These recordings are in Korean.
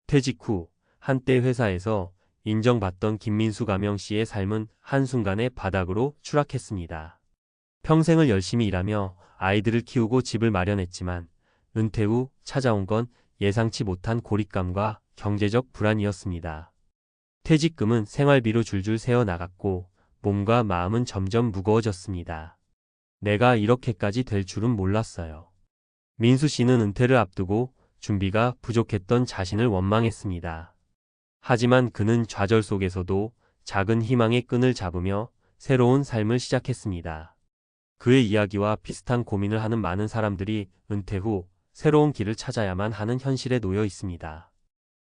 퇴직 후 한때 회사에서 인정받던 김민수 가명 씨의 삶은 한순간에 바닥으로 추락했습니다. 평생을 열심히 일하며 아이들을 키우고 집을 마련했지만 은퇴 후 찾아온 건 예상치 못한 고립감과 경제적 불안이었습니다. 퇴직금은 생활비로 줄줄 새어 나갔고 몸과 마음은 점점 무거워졌습니다. 내가 이렇게까지 될 줄은 몰랐어요. 민수 씨는 은퇴를 앞두고 준비가 부족했던 자신을 원망했습니다. 하지만 그는 좌절 속에서도 작은 희망의 끈을 잡으며 새로운 삶을 시작했습니다. 그의 이야기와 비슷한 고민을 하는 많은 사람들이 은퇴 후 새로운 길을 찾아야만 하는 현실에 놓여 있습니다.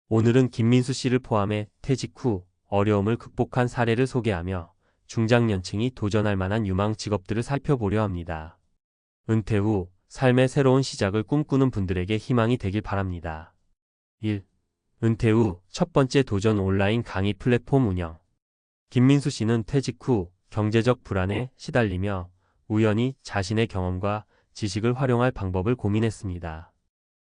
오늘은 김민수 씨를 포함해 퇴직 후 어려움을 극복한 사례를 소개하며 중장년층이 도전할 만한 유망 직업들을 살펴보려 합니다. 은퇴 후 삶의 새로운 시작을 꿈꾸는 분들에게 희망이 되길 바랍니다. 1. 은퇴 후 첫 번째 도전 온라인 강의 플랫폼 운영. 김민수 씨는 퇴직 후 경제적 불안에 시달리며 우연히 자신의 경험과 지식을 활용할 방법을 고민했습니다.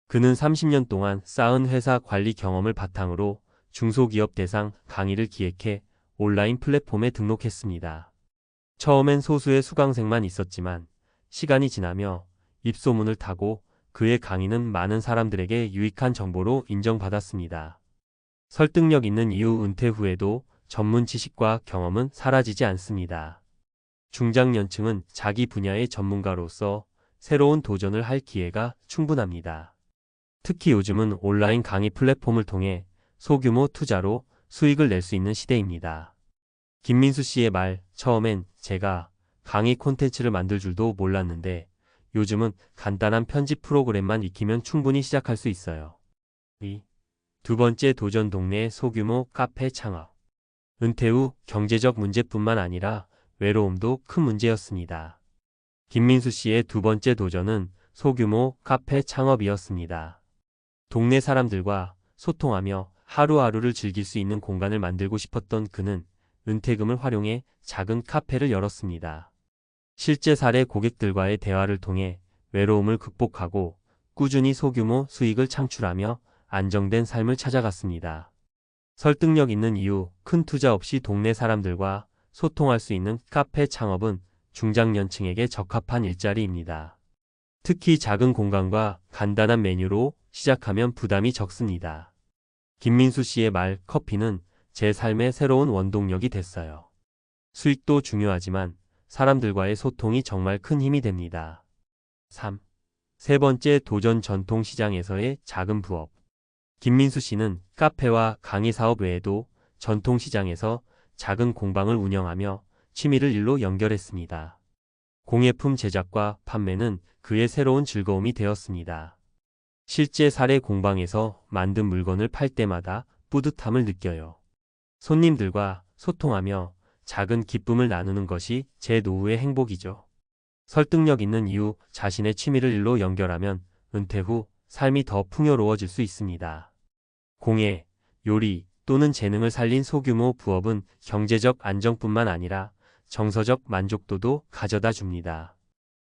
그는 30년 동안 쌓은 회사 관리 경험을 바탕으로 중소기업 대상 강의를 기획해 온라인 플랫폼에 등록했습니다. 처음엔 소수의 수강생만 있었지만 시간이 지나며 입소문을 타고 그의 강의는 많은 사람들에게 유익한 정보로 인정받았습니다. 설득력 있는 이후 은퇴 후에도 전문 지식과 경험은 사라지지 않습니다. 중장년층은 자기 분야의 전문가로서 새로운 도전을 할 기회가 충분합니다. 특히 요즘은 온라인 강의 플랫폼을 통해 소규모 투자로 수익을 낼 수 있는 시대입니다. 김민수 씨의 말, 처음엔 제가 강의 콘텐츠를 만들 줄도 몰랐는데 요즘은 간단한 편집 프로그램만 익히면 충분히 시작할 수 있어요. 2. 두 번째 도전 동네 소규모 카페 창업. 은퇴 후 경제적 문제뿐만 아니라 외로움도 큰 문제였습니다. 김민수 씨의 두 번째 도전은 소규모 카페 창업이었습니다. 동네 사람들과 소통하며 하루하루를 즐길 수 있는 공간을 만들고 싶었던 그는 은퇴금을 활용해 작은 카페를 열었습니다. 실제 사례 고객들과의 대화를 통해 외로움을 극복하고 꾸준히 소규모 수익을 창출하며 안정된 삶을 찾아갔습니다. 설득력 있는 이유, 큰 투자 없이 동네 사람들과 소통할 수 있는 카페 창업은 중장년층에게 적합한 일자리입니다. 특히 작은 공간과 간단한 메뉴로 시작하면 부담이 적습니다. 김민수 씨의 말, 커피는 제 삶의 새로운 원동력이 됐어요. 수익도 중요하지만 사람들과의 소통이 정말 큰 힘이 됩니다. 3. 세 번째 도전 전통시장에서의 작은 부업. 김민수 씨는 카페와 강의 사업 외에도 전통시장에서 작은 공방을 운영하며 취미를 일로 연결했습니다. 공예품 제작과 판매는 그의 새로운 즐거움이 되었습니다. 실제 사례 공방에서 만든 물건을 팔 때마다 뿌듯함을 느껴요. 손님들과 소통하며 작은 기쁨을 나누는 것이 제 노후의 행복이죠. 설득력 있는 이유, 자신의 취미를 일로 연결하면 은퇴 후 삶이 더 풍요로워질 수 있습니다. 공예, 요리 또는 재능을 살린 소규모 부업은 경제적 안정뿐만 아니라 정서적 만족도도 가져다 줍니다.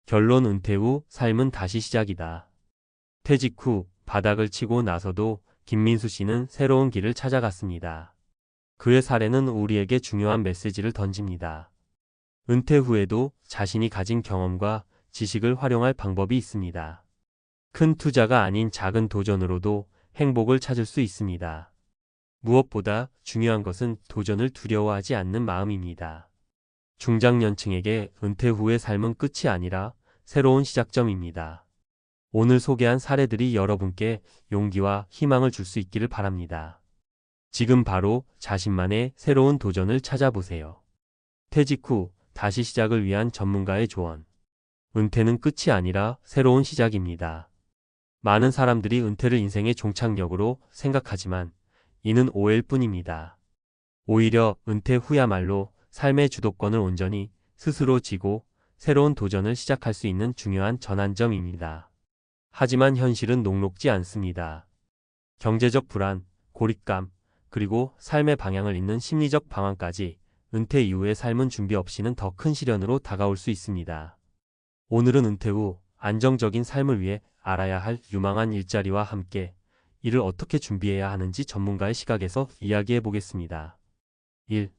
결론, 은퇴 후 삶은 다시 시작이다. 퇴직 후 바닥을 치고 나서도 김민수 씨는 새로운 길을 찾아갔습니다. 그의 사례는 우리에게 중요한 메시지를 던집니다. 은퇴 후에도 자신이 가진 경험과 지식을 활용할 방법이 있습니다. 큰 투자가 아닌 작은 도전으로도 행복을 찾을 수 있습니다. 무엇보다 중요한 것은 도전을 두려워하지 않는 마음입니다. 중장년층에게 은퇴 후의 삶은 끝이 아니라 새로운 시작점입니다. 오늘 소개한 사례들이 여러분께 용기와 희망을 줄 수 있기를 바랍니다. 지금 바로 자신만의 새로운 도전을 찾아보세요. 퇴직 후 다시 시작을 위한 전문가의 조언. 은퇴는 끝이 아니라 새로운 시작입니다. 많은 사람들이 은퇴를 인생의 종착역으로 생각하지만 이는 오해일 뿐입니다. 오히려 은퇴 후야말로 삶의 주도권을 온전히 스스로 쥐고 새로운 도전을 시작할 수 있는 중요한 전환점입니다. 하지만 현실은 녹록지 않습니다. 경제적 불안, 고립감, 그리고 삶의 방향을 잇는 심리적 방황까지 은퇴 이후의 삶은 준비 없이는 더 큰 시련으로 다가올 수 있습니다. 오늘은 은퇴 후 안정적인 삶을 위해 알아야 할 유망한 일자리와 함께 이를 어떻게 준비해야 하는지 전문가의 시각에서 이야기해 보겠습니다. 1.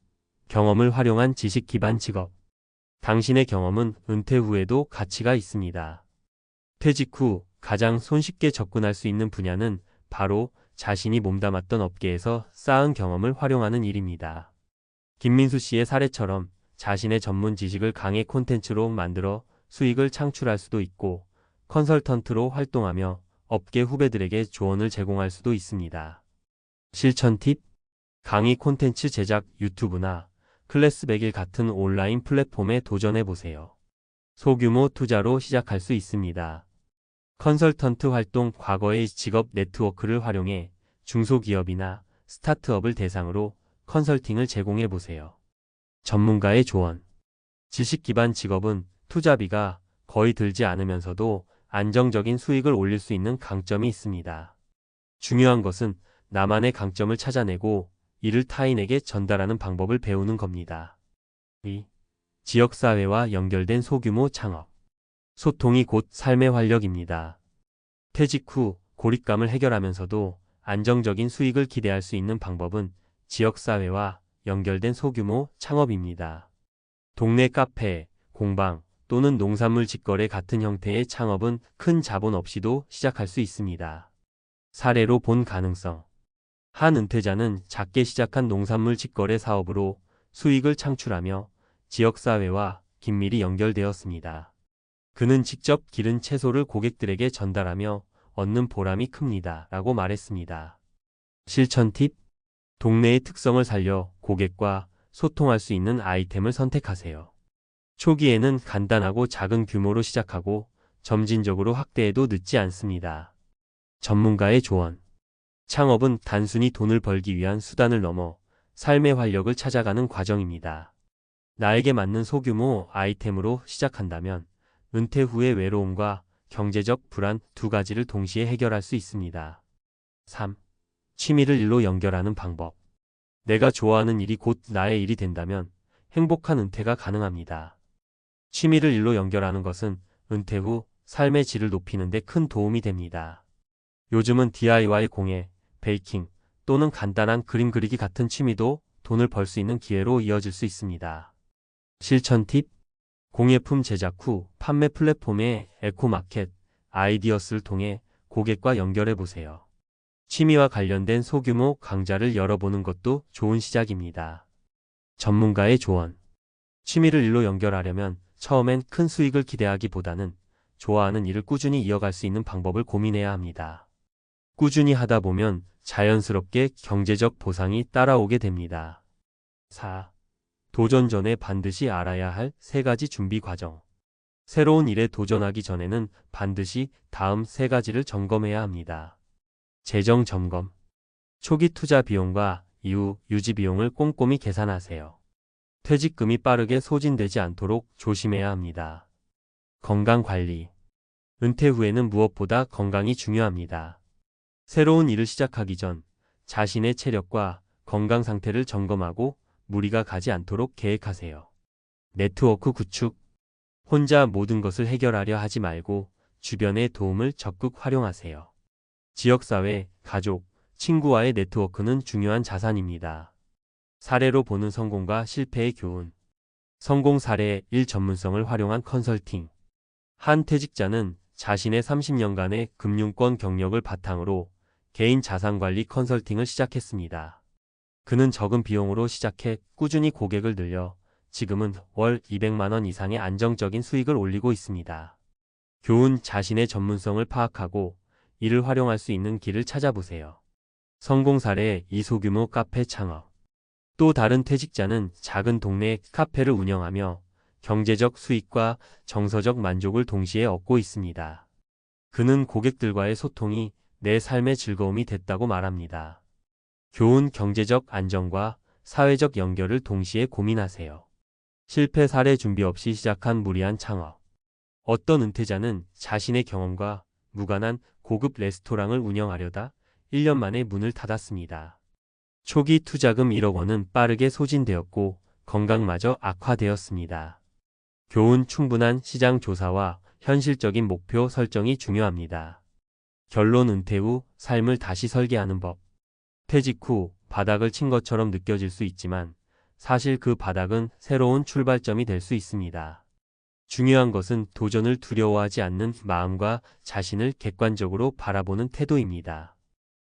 경험을 활용한 지식 기반 직업. 당신의 경험은 은퇴 후에도 가치가 있습니다. 퇴직 후 가장 손쉽게 접근할 수 있는 분야는 바로 자신이 몸담았던 업계에서 쌓은 경험을 활용하는 일입니다. 김민수 씨의 사례처럼 자신의 전문 지식을 강의 콘텐츠로 만들어 수익을 창출할 수도 있고, 컨설턴트로 활동하며 업계 후배들에게 조언을 제공할 수도 있습니다. 실천 팁: 강의 콘텐츠 제작, 유튜브나 클래스 100일 같은 온라인 플랫폼에 도전해 보세요. 소규모 투자로 시작할 수 있습니다. 컨설턴트 활동: 과거의 직업 네트워크를 활용해 중소기업이나 스타트업을 대상으로 컨설팅을 제공해 보세요. 전문가의 조언. 지식 기반 직업은 투자비가 거의 들지 않으면서도 안정적인 수익을 올릴 수 있는 강점이 있습니다. 중요한 것은 나만의 강점을 찾아내고 이를 타인에게 전달하는 방법을 배우는 겁니다. 2. 지역사회와 연결된 소규모 창업. 소통이 곧 삶의 활력입니다. 퇴직 후 고립감을 해결하면서도 안정적인 수익을 기대할 수 있는 방법은 지역사회와 연결된 소규모 창업입니다. 동네 카페, 공방 또는 농산물 직거래 같은 형태의 창업은 큰 자본 없이도 시작할 수 있습니다. 사례로 본 가능성. 한 은퇴자는 작게 시작한 농산물 직거래 사업으로 수익을 창출하며 지역사회와 긴밀히 연결되었습니다. 그는 직접 기른 채소를 고객들에게 전달하며 얻는 보람이 큽니다. 라고 말했습니다. 실천 팁: 동네의 특성을 살려 고객과 소통할 수 있는 아이템을 선택하세요. 초기에는 간단하고 작은 규모로 시작하고 점진적으로 확대해도 늦지 않습니다. 전문가의 조언. 창업은 단순히 돈을 벌기 위한 수단을 넘어 삶의 활력을 찾아가는 과정입니다. 나에게 맞는 소규모 아이템으로 시작한다면 은퇴 후의 외로움과 경제적 불안 두 가지를 동시에 해결할 수 있습니다. 3. 취미를 일로 연결하는 방법. 내가 좋아하는 일이 곧 나의 일이 된다면 행복한 은퇴가 가능합니다. 취미를 일로 연결하는 것은 은퇴 후 삶의 질을 높이는 데 큰 도움이 됩니다. 요즘은 DIY 공예, 베이킹 또는 간단한 그림 그리기 같은 취미도 돈을 벌 수 있는 기회로 이어질 수 있습니다. 실천 팁: 공예품 제작 후 판매 플랫폼의 에코마켓, 아이디어스를 통해 고객과 연결해 보세요. 취미와 관련된 소규모 강좌를 열어보는 것도 좋은 시작입니다. 전문가의 조언. 취미를 일로 연결하려면 처음엔 큰 수익을 기대하기보다는 좋아하는 일을 꾸준히 이어갈 수 있는 방법을 고민해야 합니다. 꾸준히 하다 보면 자연스럽게 경제적 보상이 따라오게 됩니다. 4. 도전 전에 반드시 알아야 할 3가지 준비 과정. 새로운 일에 도전하기 전에는 반드시 다음 3가지를 점검해야 합니다. 재정 점검. 초기 투자 비용과 이후 유지 비용을 꼼꼼히 계산하세요. 퇴직금이 빠르게 소진되지 않도록 조심해야 합니다. 건강 관리. 은퇴 후에는 무엇보다 건강이 중요합니다. 새로운 일을 시작하기 전 자신의 체력과 건강 상태를 점검하고 무리가 가지 않도록 계획하세요. 네트워크 구축. 혼자 모든 것을 해결하려 하지 말고 주변의 도움을 적극 활용하세요. 지역사회, 가족, 친구와의 네트워크는 중요한 자산입니다. 사례로 보는 성공과 실패의 교훈. 성공 사례 1. 전문성을 활용한 컨설팅. 한 퇴직자는 자신의 30년간의 금융권 경력을 바탕으로 개인 자산관리 컨설팅을 시작했습니다. 그는 적은 비용으로 시작해 꾸준히 고객을 늘려 지금은 월 200만 원 이상의 안정적인 수익을 올리고 있습니다. 교훈. 자신의 전문성을 파악하고 이를 활용할 수 있는 길을 찾아보세요. 성공 사례 2. 소규모 카페 창업. 또 다른 퇴직자는 작은 동네 카페를 운영하며 경제적 수익과 정서적 만족을 동시에 얻고 있습니다. 그는 고객들과의 소통이 내 삶의 즐거움이 됐다고 말합니다. 교훈. 경제적 안정과 사회적 연결을 동시에 고민하세요. 실패 사례. 준비 없이 시작한 무리한 창업. 어떤 은퇴자는 자신의 경험과 무관한 고급 레스토랑을 운영하려다 1년 만에 문을 닫았습니다. 초기 투자금 1억 원은 빠르게 소진되었고 건강마저 악화되었습니다. 교훈. 충분한 시장 조사와 현실적인 목표 설정이 중요합니다. 결론 은퇴 후 삶을 다시 설계하는 법. 퇴직 후 바닥을 친 것처럼 느껴질 수 있지만 사실 그 바닥은 새로운 출발점이 될 수 있습니다. 중요한 것은 도전을 두려워하지 않는 마음과 자신을 객관적으로 바라보는 태도입니다.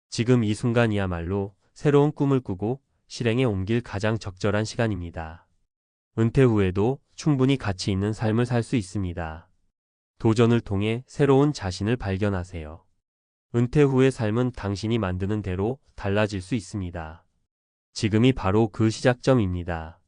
지금 이 순간이야말로 새로운 꿈을 꾸고 실행에 옮길 가장 적절한 시간입니다. 은퇴 후에도 충분히 가치 있는 삶을 살 수 있습니다. 도전을 통해 새로운 자신을 발견하세요. 은퇴 후의 삶은 당신이 만드는 대로 달라질 수 있습니다. 지금이 바로 그 시작점입니다.